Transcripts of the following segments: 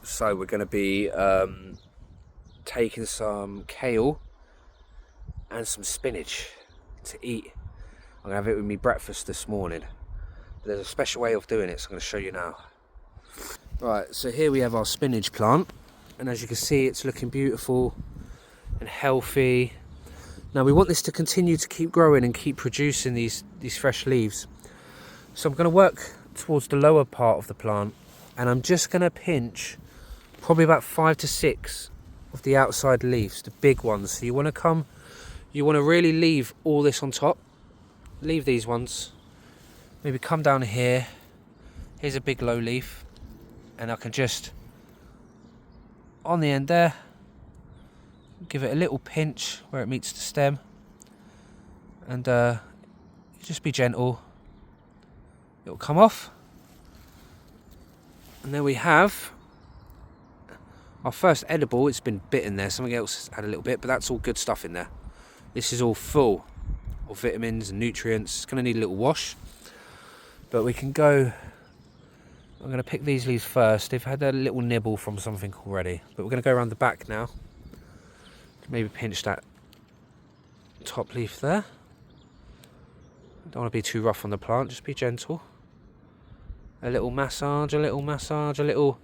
So we're going to be taking some kale and some spinach to eat. I'm going to have it with me breakfast this morning. But there's a special way of doing it, so I'm going to show you now. Right, so here we have our spinach plant, and as you can see, it's looking beautiful and healthy. Now we want this to continue to keep growing and keep producing these fresh leaves. So I'm going to work towards the lower part of the plant, and I'm just going to pinch probably about 5 to 6 of the outside leaves, the big ones. So you want to really leave all this on top. Leave these ones. Maybe come down here. Here's a big low leaf, and I can just, on the end there, give it a little pinch where it meets the stem, and just be gentle. It'll come off, and there we have our first edible. It's been bitten there, something else had a little bit, but that's all good stuff in there. This is all full of vitamins and nutrients. It's going to need a little wash, but we can go. I'm going to pick these leaves first. They've had a little nibble from something already, but we're going to go around the back now. Maybe pinch that top leaf there. Don't want to be too rough on the plant, just be gentle. A little massage, a little massage, a little,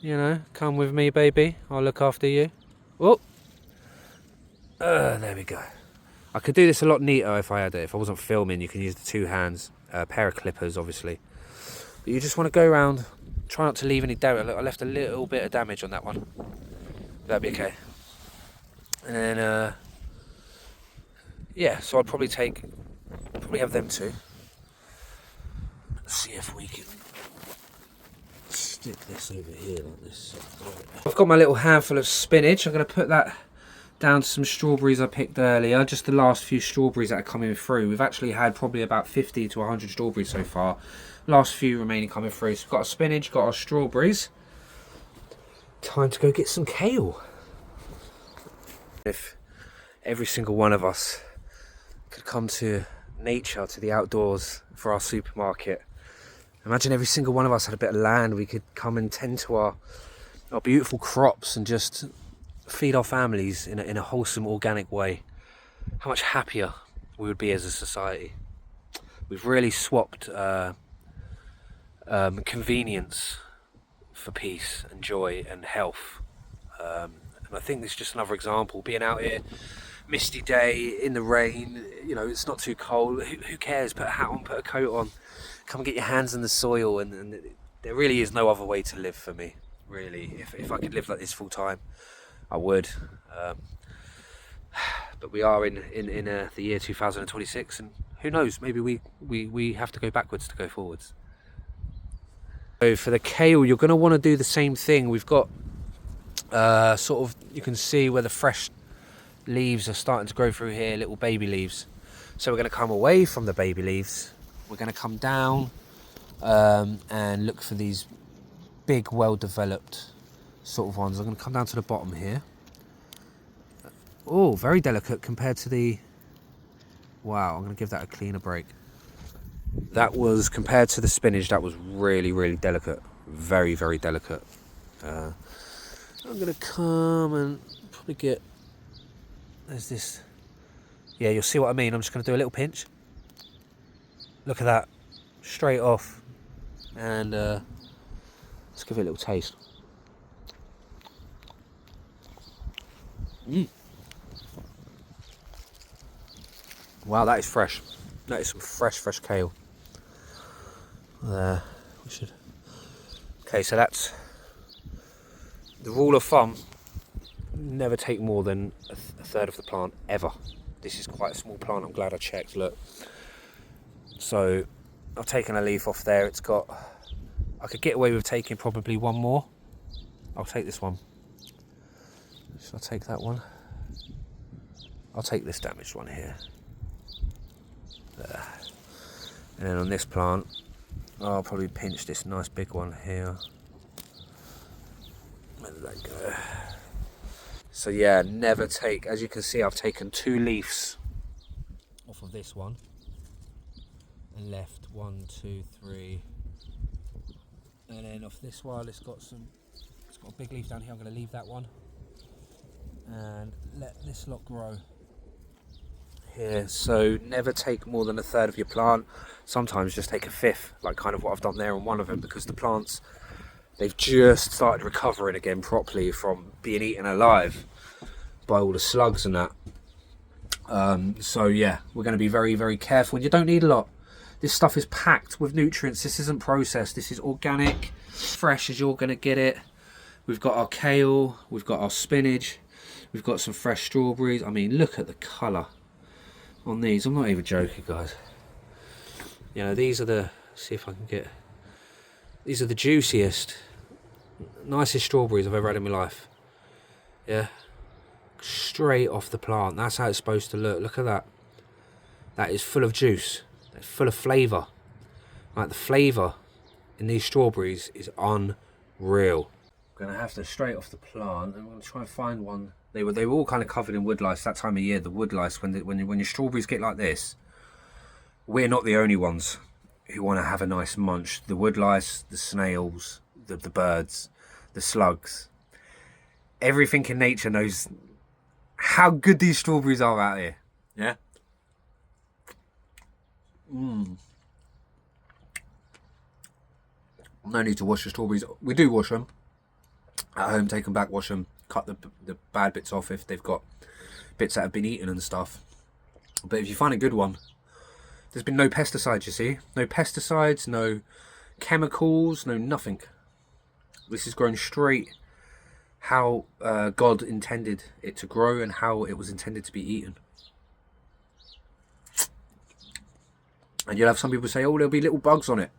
you know, come with me, baby. I'll look after you. Oh, there we go. I could do this a lot neater if I had it. If I wasn't filming, you can use the 2 hands, a pair of clippers, obviously. But you just want to go around, try not to leave any damage. Look, I left a little bit of damage on that one. That'd be okay. And then, yeah, so I'd probably have them too. Let's see if we can stick this over here like this. I've got my little handful of spinach. I'm going to put that down to some strawberries I picked earlier, just the last few strawberries that are coming through. We've actually had probably about 50 to 100 strawberries so far. Last few remaining coming through. So we've got our spinach, got our strawberries. Time to go get some kale. If every single one of us could come to nature, to the outdoors for our supermarket. Imagine every single one of us had a bit of land. We could come and tend to our beautiful crops and just feed our families in a wholesome, organic way. How much happier we would be as a society. We've really swapped convenience for peace and joy and health. And I think this is just another example. Being out here, misty day, in the rain, you know, it's not too cold. Who cares? Put a hat on, put a coat on, come and get your hands in the soil. And there really is no other way to live for me, really. If I could live like this full time, I would. But we are in the year 2026, and who knows, maybe we have to go backwards to go forwards. So for the kale, you're going to want to do the same thing. We've got sort of, you can see where the fresh leaves are starting to grow through here, little baby leaves. So we're going to come away from the baby leaves. We're going to come down and look for these big, well-developed sort of ones. I'm going to come down to the bottom here. Oh, very delicate compared to the... Wow, I'm going to give that a cleaner break. That was, compared to the spinach, that was really, really delicate. Very, very delicate. I'm going to come and probably get... There's this... Yeah, you'll see what I mean. I'm just going to do a little pinch. Look at that. Straight off. And let's give it a little taste. Wow, that is fresh. That is some fresh kale. There, we should. Okay, so that's the rule of thumb. Never take more than a third of the plant ever. This is quite a small plant. I'm glad I checked. Look. So I've taken a leaf off there. It's got. I could get away with taking probably one more. I'll take this one. Should I take that one? I'll take this damaged one here. There. And then on this plant, I'll probably pinch this nice big one here. Where did that go? So yeah, never take, as you can see, I've taken 2 leaves off of this one and left 1, 2, 3, and then off this one it's got Got a big leaf down here, I'm going to leave that one. And let this lot grow here. So never take more than a third of your plant. Sometimes just take a fifth, like kind of what I've done there on one of them, because the plants, they've just started recovering again properly from being eaten alive by all the slugs and that. So yeah, we're going to be very, very careful. And you don't need a lot. This stuff is packed with nutrients. This isn't processed. This is organic, fresh as you're going to get it. We've got our kale, we've got our spinach, we've got some fresh strawberries. I mean, look at the colour on these. I'm not even joking, guys. You know, these are the, see if I can get, these are the juiciest, nicest strawberries I've ever had in my life. Yeah, straight off the plant. That's how it's supposed to look. Look at that. That is full of juice. It's full of flavour. Like, the flavour in these strawberries is unreal. I'm gonna have to straight off the plant. I'm gonna try and find one. They were all kind of covered in wood lice that time of year. The wood lice, when your strawberries get like this, we're not the only ones who want to have a nice munch. The wood lice, the snails, the birds, the slugs, everything in nature knows how good these strawberries are out here. Yeah. No need to wash the strawberries. We do wash them at home, take them back, wash them, cut the bad bits off if they've got bits that have been eaten and stuff. But if you find a good one, there's been no pesticides, you see. No pesticides, no chemicals, no nothing. This is grown straight how God intended it to grow and how it was intended to be eaten. And you'll have some people say, oh, there'll be little bugs on it.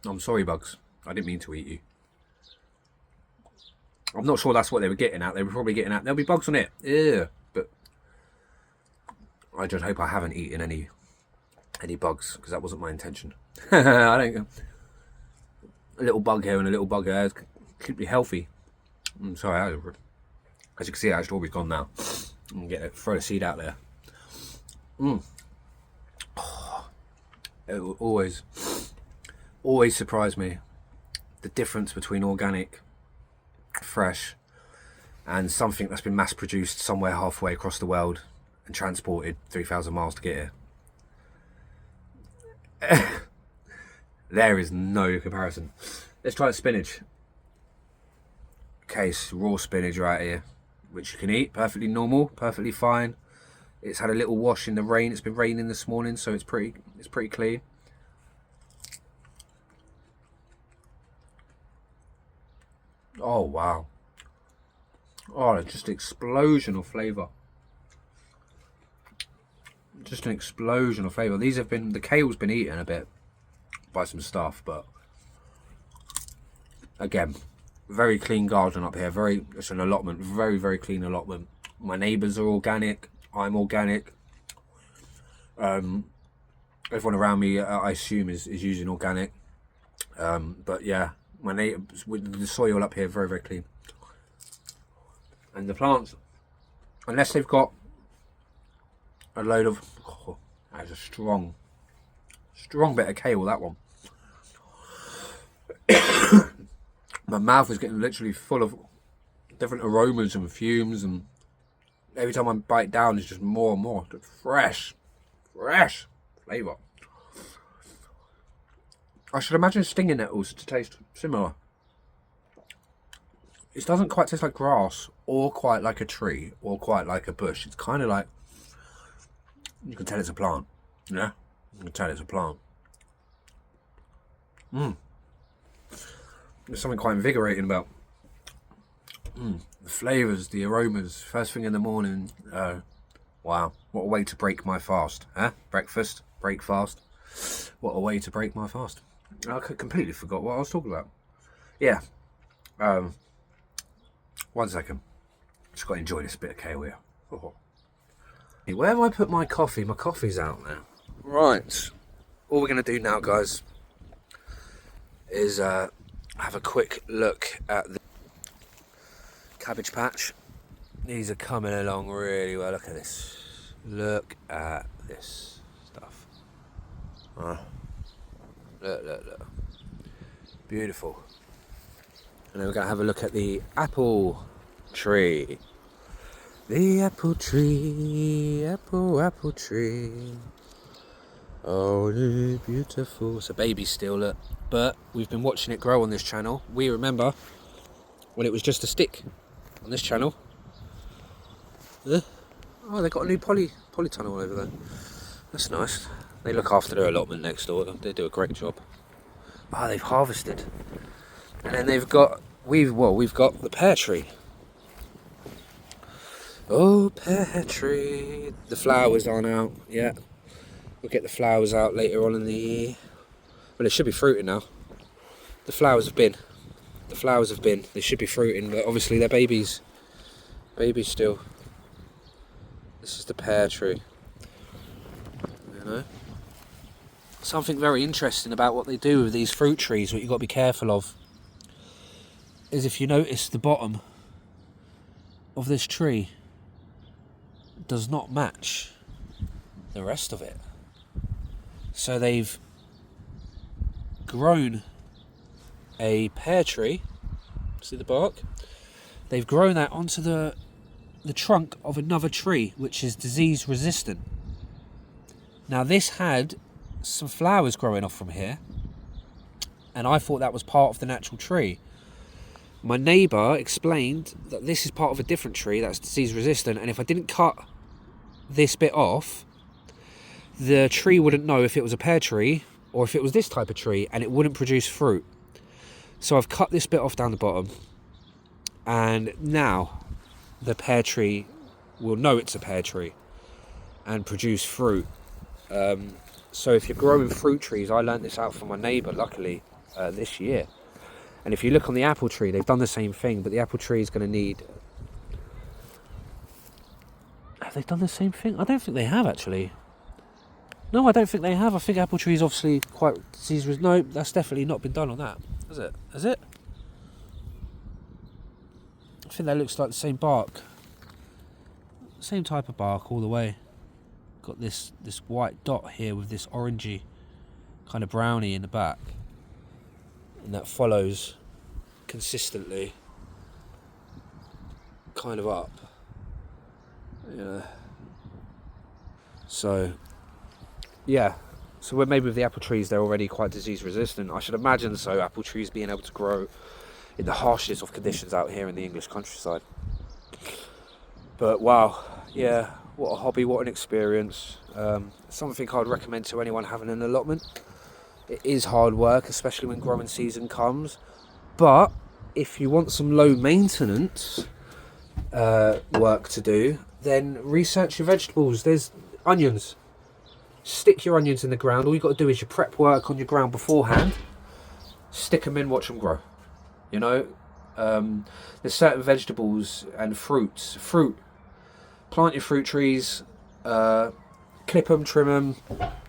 I'm sorry, bugs. I didn't mean to eat you. I'm not sure that's what they were getting at. They were probably getting at, there'll be bugs on it. Yeah, but I just hope I haven't eaten any bugs, because that wasn't my intention. I don't. A little bug here and a little bug there is completely healthy. I'm sorry, as you can see, our strawberry's gone now. I'm gonna throw the seed out there. Oh, it will always surprise me, the difference between organic, fresh, and something that's been mass produced somewhere halfway across the world and transported 3,000 miles to get here. There is no comparison. Let's try the spinach. Okay, so raw spinach right here, which you can eat, perfectly normal, perfectly fine. It's had a little wash in the rain. It's been raining this morning, so it's pretty clean. Oh wow. Oh, just an explosion of flavour. Just an explosion of flavour. These have been, the kale's been eaten a bit by some stuff, but again, very clean garden up here. It's an allotment, very, very clean allotment. My neighbours are organic. I'm organic. Everyone around me, I assume, is using organic. But yeah, my neighbours, with the soil up here, very, very clean. And the plants, unless they've got a load of, oh, that is a strong bit of kale, that one. My mouth is getting literally full of different aromas and fumes, and every time I bite down, it's just more and more fresh flavour. I should imagine stinging nettles to taste similar. It doesn't quite taste like grass, or quite like a tree, or quite like a bush. It's kind of like, you can tell it's a plant. Yeah, you can tell it's a plant. There's something quite invigorating about the flavours, the aromas, first thing in the morning. Wow, what a way to break my fast, huh? Breakfast, break fast. What a way to break my fast. I completely forgot what I was talking about. Yeah. 1 second. Just got to enjoy this bit of kale here. Oh. Where have I put my coffee? My coffee's out now. Right. All we're going to do now, guys, is have a quick look at the cabbage patch. These are coming along really well. Look at this. Look at this stuff. Look. Beautiful. And then we're going to have a look at the apple tree. The apple tree, apple tree. Oh, it's beautiful. It's a baby still, look. But we've been watching it grow on this channel. We remember when it was just a stick on this channel. Oh, they've got a new polytunnel over there. That's nice. They look after their allotment next door. They do a great job. Ah, they've harvested. And then we've got the pear tree. Oh, pear tree. The flowers aren't out yet. We'll get the flowers out later on in the year. Well, it should be fruiting now. The flowers have been. They should be fruiting, but obviously they're babies. Babies still. This is the pear tree. You know? Something very interesting about what they do with these fruit trees, what you've got to be careful of, is if you notice the bottom of this tree does not match the rest of it. So they've grown a pear tree, see the bark? They've grown that onto the trunk of another tree which is disease resistant. Now this had some flowers growing off from here, and I thought that was part of the natural tree. My neighbour explained that this is part of a different tree that's disease resistant, and if I didn't cut this bit off, the tree wouldn't know if it was a pear tree or if it was this type of tree, and it wouldn't produce fruit. So I've cut this bit off down the bottom, and now the pear tree will know it's a pear tree and produce fruit. So if you're growing fruit trees, I learned this out from my neighbour, luckily, this year. And if you look on the apple tree, they've done the same thing, but the apple tree is going to need... Have they done the same thing? I don't think they have, actually. No, I don't think they have. I think apple tree is obviously quite disease... No, that's definitely not been done on that. Has it? Has it? I think that looks like the same bark. Same type of bark all the way. Got this white dot here with this orangey kind of brownie in the back. And that follows consistently kind of up. Yeah. So, yeah. So maybe with the apple trees, they're already quite disease resistant. I should imagine so, apple trees being able to grow in the harshest of conditions out here in the English countryside. But wow, yeah, what a hobby, what an experience. Something I'd recommend to anyone having an allotment. It is hard work, especially when growing season comes. But if you want some low maintenance work to do, then research your vegetables. There's onions. Stick your onions in the ground. All you've got to do is your prep work on your ground beforehand. Stick them in, watch them grow. You know, there's certain vegetables and fruits. Plant your fruit trees, clip them, trim them,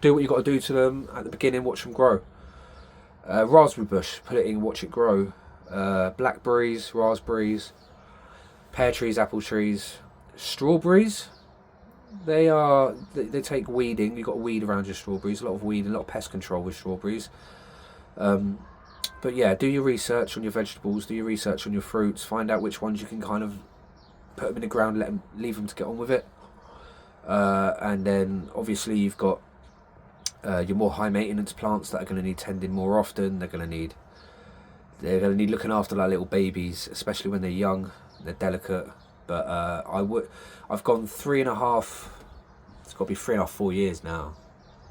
do what you've got to do to them at the beginning, watch them grow. Raspberry bush, put it in, watch it grow. Blackberries, raspberries, pear trees, apple trees. Strawberries, they take weeding. You've got to weed around your strawberries, a lot of weeding, a lot of pest control with strawberries. But yeah, do your research on your vegetables, do your research on your fruits, find out which ones you can kind of put them in the ground, leave them to get on with it. And then obviously you've got your more high maintenance plants that are going to need tending more often. They're going to need looking after like little babies, especially when they're young. They're delicate. But I've gone 3.5. It's got to be 3.5, 4 years now.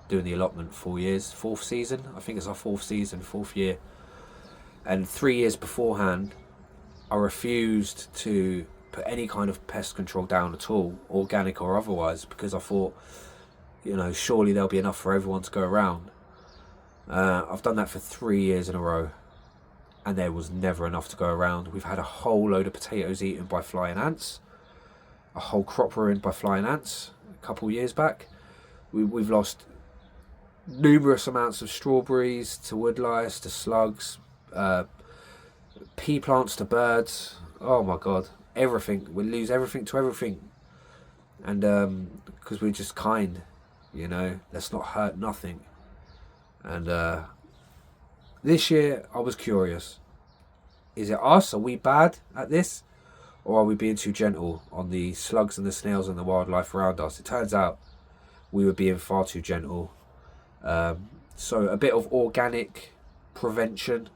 Doing the allotment, 4 years, 4th season. I think it's our 4th season, 4th year. And 3 years beforehand, I refused to put any kind of pest control down at all, organic or otherwise, because I thought, you know, surely there'll be enough for everyone to go around. I've done that for 3 years in a row, and there was never enough to go around. We've had a whole load of potatoes eaten by flying ants, a whole crop ruined by flying ants a couple of years back. We've lost numerous amounts of strawberries to woodlice, to slugs, pea plants to birds. Oh my god, everything. We lose everything to everything. And because we're just kind, you know, let's not hurt nothing. And this year I was curious. Is it us? Are we bad at this? Or are we being too gentle on the slugs and the snails and the wildlife around us? It turns out we were being far too gentle. So a bit of organic prevention.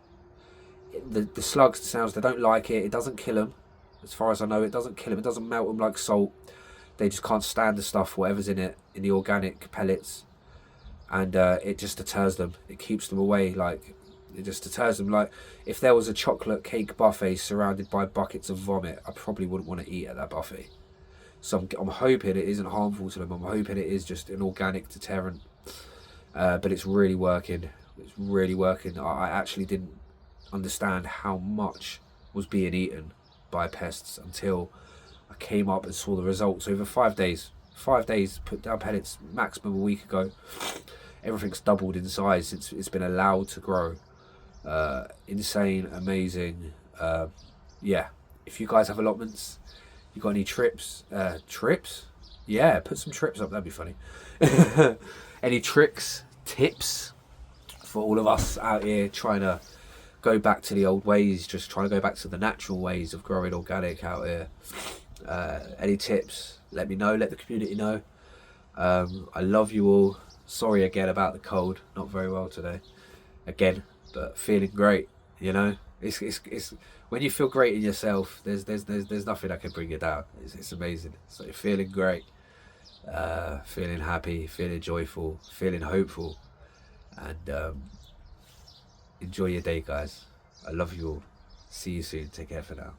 The slugs, the snails, they don't like it. It doesn't kill them. As far as I know, it doesn't kill them. It doesn't melt them like salt. They just can't stand the stuff, whatever's in it, in the organic pellets. And it just deters them. It keeps them away. Like, it just deters them. Like, if there was a chocolate cake buffet surrounded by buckets of vomit, I probably wouldn't want to eat at that buffet. So I'm hoping it isn't harmful to them. I'm hoping it is just an organic deterrent. But it's really working. It's really working. I actually didn't understand how much was being eaten by pests until I came up and saw the results over 5 days. 5 days, put down pellets maximum a week ago. Everything's doubled in size since it's been allowed to grow. Insane, amazing. Yeah, if you guys have allotments, you got any trips? Trips? Yeah, put some trips up, that'd be funny. Any tricks, tips for all of us out here trying to go back to the old ways, just trying to go back to the natural ways of growing organic out here? Any tips? Let me know, let the community know. I love you all. Sorry again about the cold, not very well today. Again, but feeling great, you know? It's when you feel great in yourself, there's nothing that can bring you down. It's amazing. So you're feeling great, feeling happy, feeling joyful, feeling hopeful, and enjoy your day, guys. I love you all. See you soon. Take care for now.